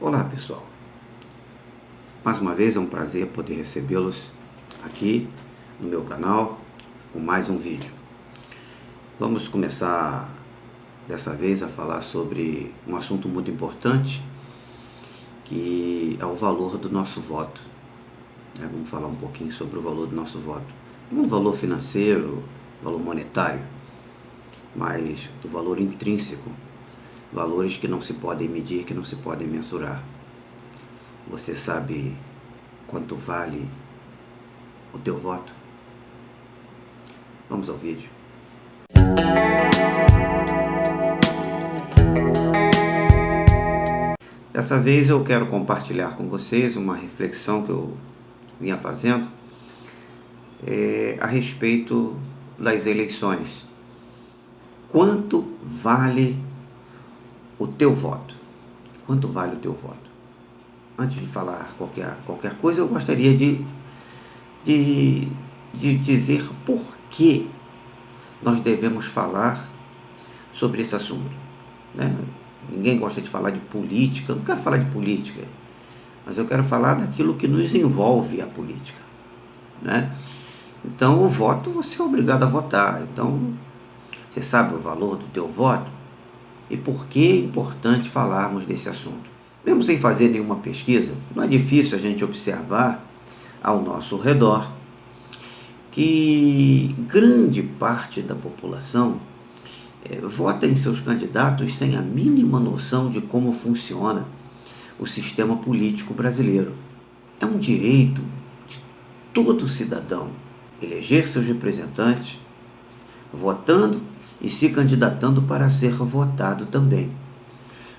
Olá pessoal, mais uma vez é um prazer poder recebê-los aqui no meu canal com mais um vídeo. Vamos começar dessa vez a falar sobre um assunto muito importante, que é o valor do nosso voto. Vamos falar um pouquinho sobre o valor do nosso voto, não o valor financeiro, valor monetário, mas do valor intrínseco, valores que não se podem medir, que não se podem mensurar. Você sabe quanto vale o teu voto? Vamos ao vídeo. Dessa vez eu quero compartilhar com vocês uma reflexão que eu vinha fazendo a respeito das eleições. Quanto vale o teu voto? Quanto vale o teu voto? Antes de falar qualquer coisa, eu gostaria de dizer por que nós devemos falar sobre esse assunto. Ninguém gosta de falar de política, eu não quero falar de política, mas eu quero falar daquilo que nos envolve a política. Então, o voto, você é obrigado a votar. Então, você sabe o valor do teu voto e por que é importante falarmos desse assunto. Mesmo sem fazer nenhuma pesquisa, não é difícil a gente observar ao nosso redor que grande parte da população vota em seus candidatos sem a mínima noção de como funciona o sistema político brasileiro. É um direito de todo cidadão eleger seus representantes, votando e se candidatando para ser votado também.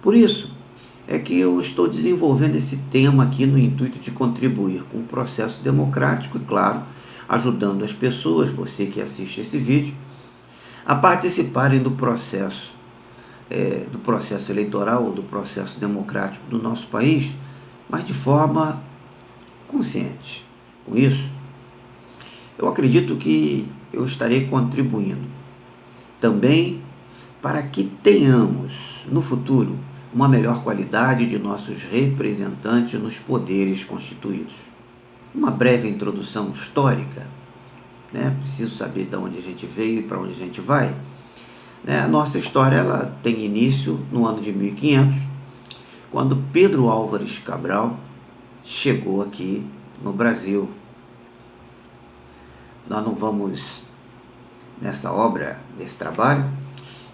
Por isso é que eu estou desenvolvendo esse tema aqui no intuito de contribuir com o processo democrático e, claro, ajudando as pessoas, você que assiste esse vídeo, a participarem do processo eleitoral ou do processo democrático do nosso país, mas de forma consciente. Com isso, eu acredito que eu estarei contribuindo também para que tenhamos no futuro uma melhor qualidade de nossos representantes nos poderes constituídos. Uma breve introdução histórica, preciso saber de onde a gente veio e para onde a gente vai. A nossa história ela tem início no ano de 1500, quando Pedro Álvares Cabral chegou aqui no Brasil. Nós não vamos, nessa obra, nesse trabalho,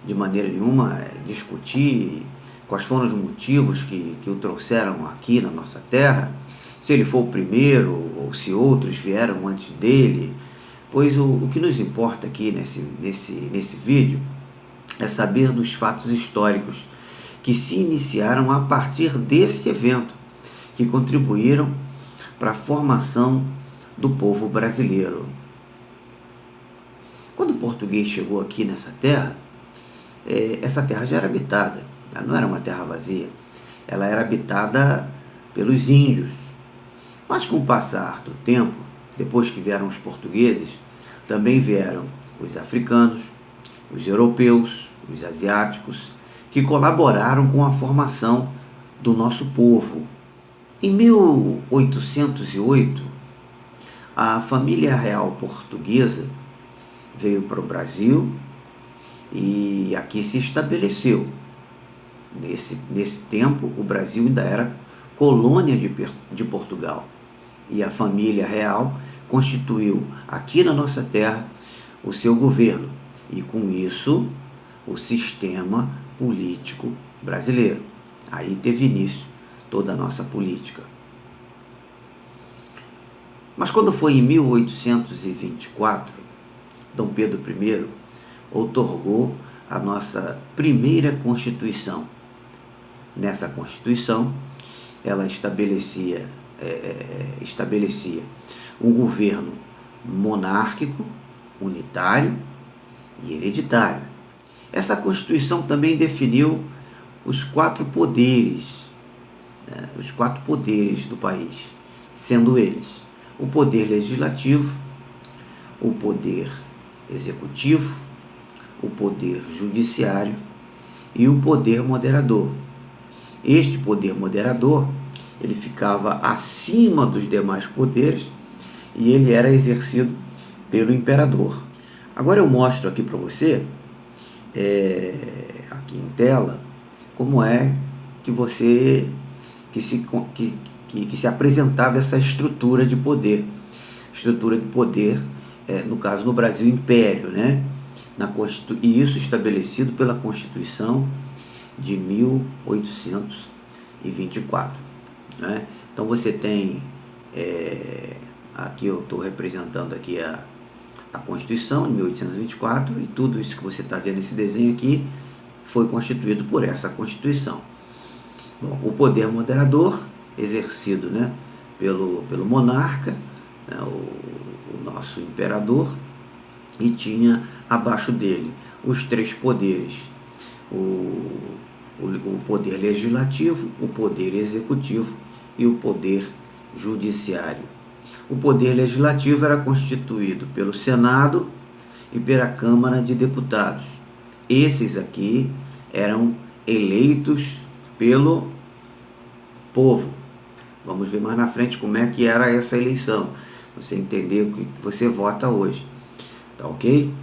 de maneira nenhuma discutir quais foram os motivos que o trouxeram aqui na nossa terra, se ele foi o primeiro ou se outros vieram antes dele, pois o que nos importa aqui nesse vídeo é saber dos fatos históricos que se iniciaram a partir desse evento, que contribuíram para a formação do povo brasileiro. Quando o português chegou aqui nessa terra, essa terra já era habitada, ela não era uma terra vazia, ela era habitada pelos índios. Mas com o passar do tempo, depois que vieram os portugueses, também vieram os africanos, os europeus, os asiáticos, que colaboraram com a formação do nosso povo. Em 1808, a família real portuguesa veio para o Brasil e aqui se estabeleceu. Nesse tempo, o Brasil ainda era colônia de Portugal. E a família real constituiu aqui na nossa terra o seu governo. E com isso, o sistema político brasileiro. Aí teve início toda a nossa política. Mas quando foi em 1824, Dom Pedro I outorgou a nossa primeira Constituição. Nessa Constituição, ela estabelecia um governo monárquico, unitário e hereditário. Essa Constituição também definiu os quatro poderes do país, sendo eles o poder legislativo, o poder executivo, o poder judiciário e o poder moderador. Este poder moderador, ele ficava acima dos demais poderes e ele era exercido pelo imperador. Agora eu mostro aqui para você, aqui em tela, como é que você que se apresentava essa estrutura de poder. Estrutura de poder, no caso no Brasil, império, né? E isso estabelecido pela Constituição de 1824. Né? Então você tem, aqui eu estou representando aqui a Constituição de 1824, e tudo isso que você está vendo nesse desenho aqui foi constituído por essa Constituição. Bom, o poder moderador, exercido, né, pelo monarca, né, o nosso imperador, e tinha abaixo dele os três poderes, o poder legislativo, o poder executivo e o poder judiciário. O poder legislativo era constituído pelo Senado e pela Câmara de Deputados. Esses aqui eram eleitos pelo povo. Vamos ver mais na frente como é que era essa eleição, você entender o que você vota hoje. Tá ok?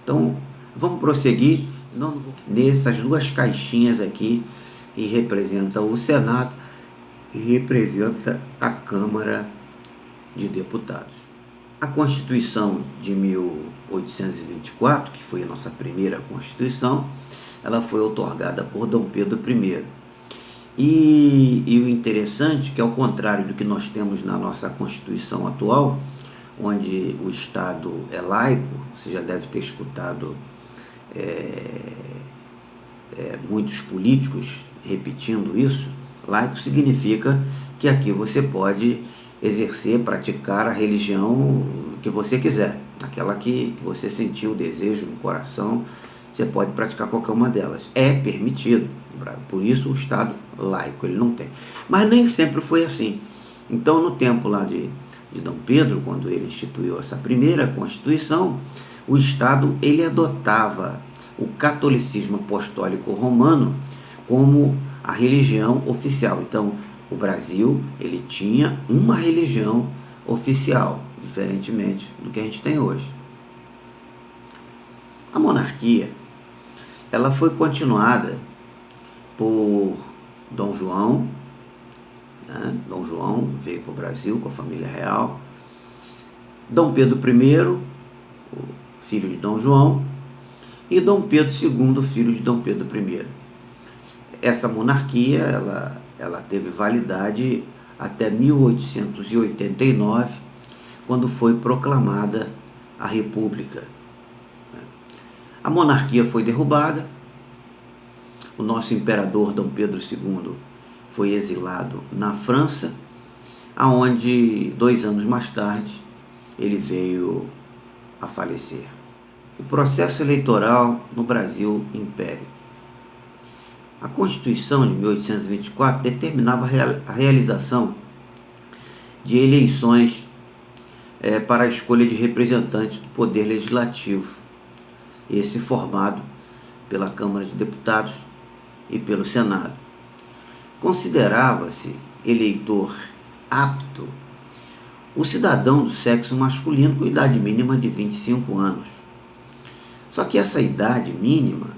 Então, vamos prosseguir nessas duas caixinhas aqui, e representa o Senado e representa a Câmara de Deputados. A Constituição de 1824, que foi a nossa primeira Constituição, ela foi outorgada por Dom Pedro I. E o interessante é que, ao contrário do que nós temos na nossa Constituição atual, onde o Estado é laico, você já deve ter escutado muitos políticos repetindo isso. Laico significa que aqui você pode exercer, praticar a religião que você quiser, aquela que você sentiu o desejo no coração, você pode praticar qualquer uma delas, é permitido, por isso o Estado laico, ele não tem. Mas nem sempre foi assim. Então, no tempo lá de Dom Pedro, quando ele instituiu essa primeira Constituição, o Estado ele adotava o catolicismo apostólico romano como a religião oficial. Então, o Brasil ele tinha uma religião oficial, diferentemente do que a gente tem hoje. A monarquia ela foi continuada por Dom João. Dom João veio para o Brasil com a família real. Dom Pedro I, o filho de Dom João, e Dom Pedro II, filho de Dom Pedro I. Essa monarquia ela teve validade até 1889, quando foi proclamada a República. A monarquia foi derrubada, o nosso imperador Dom Pedro II foi exilado na França, aonde 2 anos mais tarde ele veio a falecer. O processo eleitoral no Brasil Império. A Constituição de 1824 determinava a realização de eleições para a escolha de representantes do Poder Legislativo, esse formado pela Câmara de Deputados e pelo Senado. Considerava-se eleitor apto o cidadão do sexo masculino com idade mínima de 25 anos. Só que essa idade mínima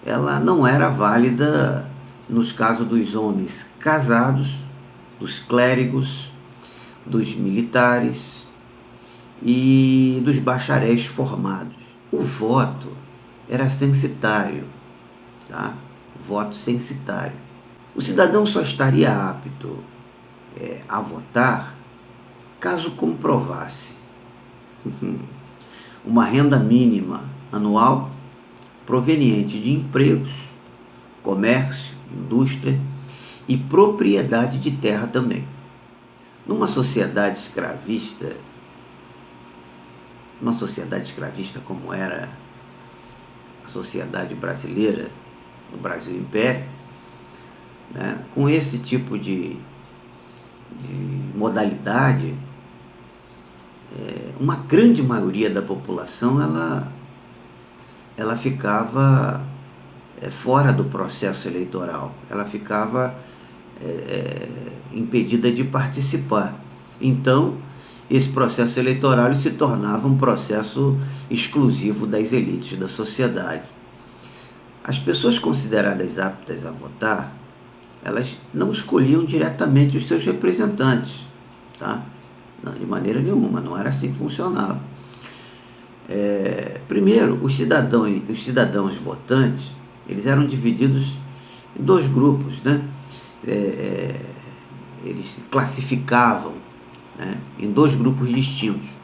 ela não era válida nos casos dos homens casados, dos clérigos, dos militares e dos bacharéis formados. O voto era censitário, tá? Voto censitário. O cidadão só estaria apto a votar caso comprovasse uma renda mínima anual proveniente de empregos, comércio, indústria e propriedade de terra também. Numa sociedade escravista como era a sociedade brasileira, no Brasil Império, né, com esse tipo de modalidade, uma grande maioria da população ela ficava fora do processo eleitoral, ela ficava impedida de participar. Então, esse processo eleitoral ele se tornava um processo exclusivo das elites da sociedade. As pessoas consideradas aptas a votar, elas não escolhiam diretamente os seus representantes, tá? Não, de maneira nenhuma, não era assim que funcionava. Primeiro, os cidadãos votantes, eles eram divididos em dois grupos, né? Eles se classificavam, né, em dois grupos distintos.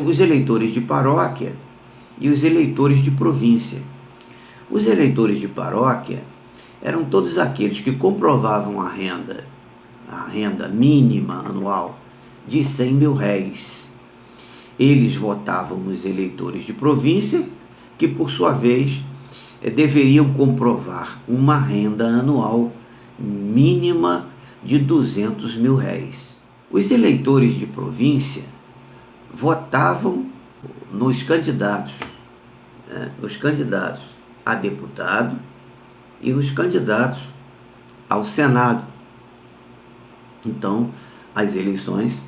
Os eleitores de paróquia e os eleitores de província. Os eleitores de paróquia eram todos aqueles que comprovavam a renda mínima anual de R$100.000. Eles votavam nos eleitores de província, que por sua vez deveriam comprovar uma renda anual mínima de R$200.000. Os eleitores de província votavam nos candidatos a deputado e nos candidatos ao Senado. Então, as eleições,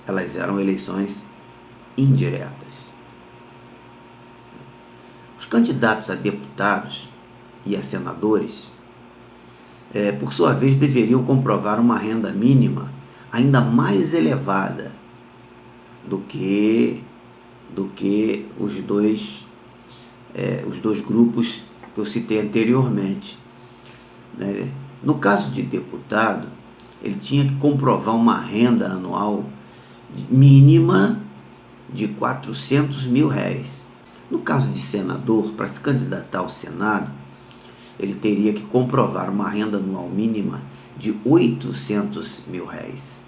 elas eram eleições indiretas. Os candidatos a deputados e a senadores, por sua vez, deveriam comprovar uma renda mínima ainda mais elevada do que os dois grupos que eu citei anteriormente, né? No caso de deputado, ele tinha que comprovar uma renda anual mínima de R$400.000. No caso de senador, para se candidatar ao Senado, ele teria que comprovar uma renda anual mínima de R$800.000.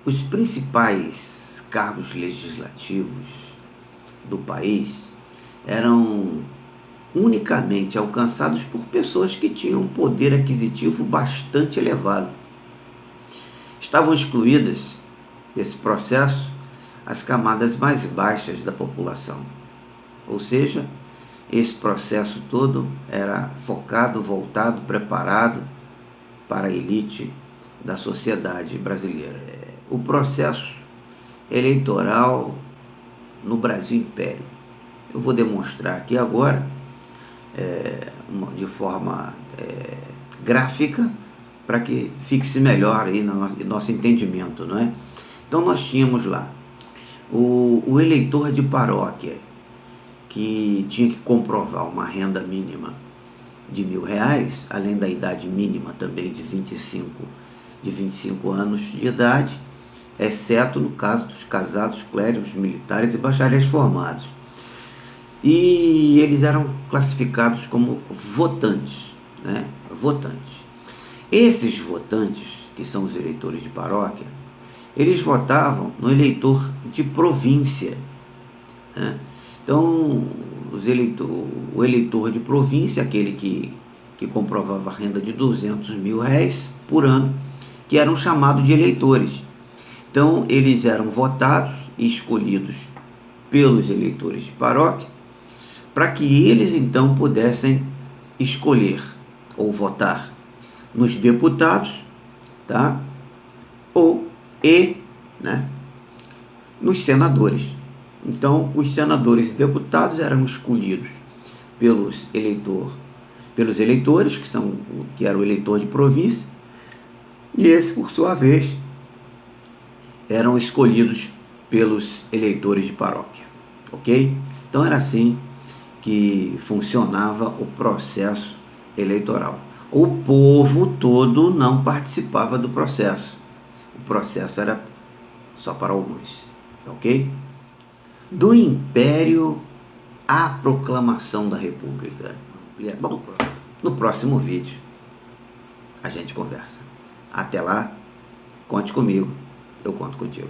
Os principais cargos legislativos do país eram unicamente alcançados por pessoas que tinham um poder aquisitivo bastante elevado. Estavam excluídas desse processo as camadas mais baixas da população. Ou seja, esse processo todo era focado, voltado, preparado para a elite da sociedade brasileira. O processo eleitoral no Brasil Império. Eu vou demonstrar aqui agora, de forma gráfica, para que fixe melhor aí no nosso entendimento, não é? Então nós tínhamos lá o eleitor de paróquia, que tinha que comprovar uma renda mínima de R$1.000, além da idade mínima também de 25 anos de idade, exceto no caso dos casados, clérigos, militares e bacharéis formados. E eles eram classificados como votantes, né? Votantes. Esses votantes, que são os eleitores de paróquia, eles votavam no eleitor de província, né? Então, o eleitor de província, aquele que comprovava a renda de R$200.000 por ano, que eram chamados de eleitores. Então, eles eram votados e escolhidos pelos eleitores de paróquia, para que eles então pudessem escolher ou votar nos deputados, tá? Né, nos senadores. Então, os senadores e deputados eram escolhidos pelos eleitores, que era o eleitor de província, e esses, por sua vez, eram escolhidos pelos eleitores de paróquia, ok? Então, era assim que funcionava o processo eleitoral. O povo todo não participava do processo. O processo era só para alguns, ok? Do Império à proclamação da República. Bom, no próximo vídeo a gente conversa. Até lá, conte comigo, eu conto contigo.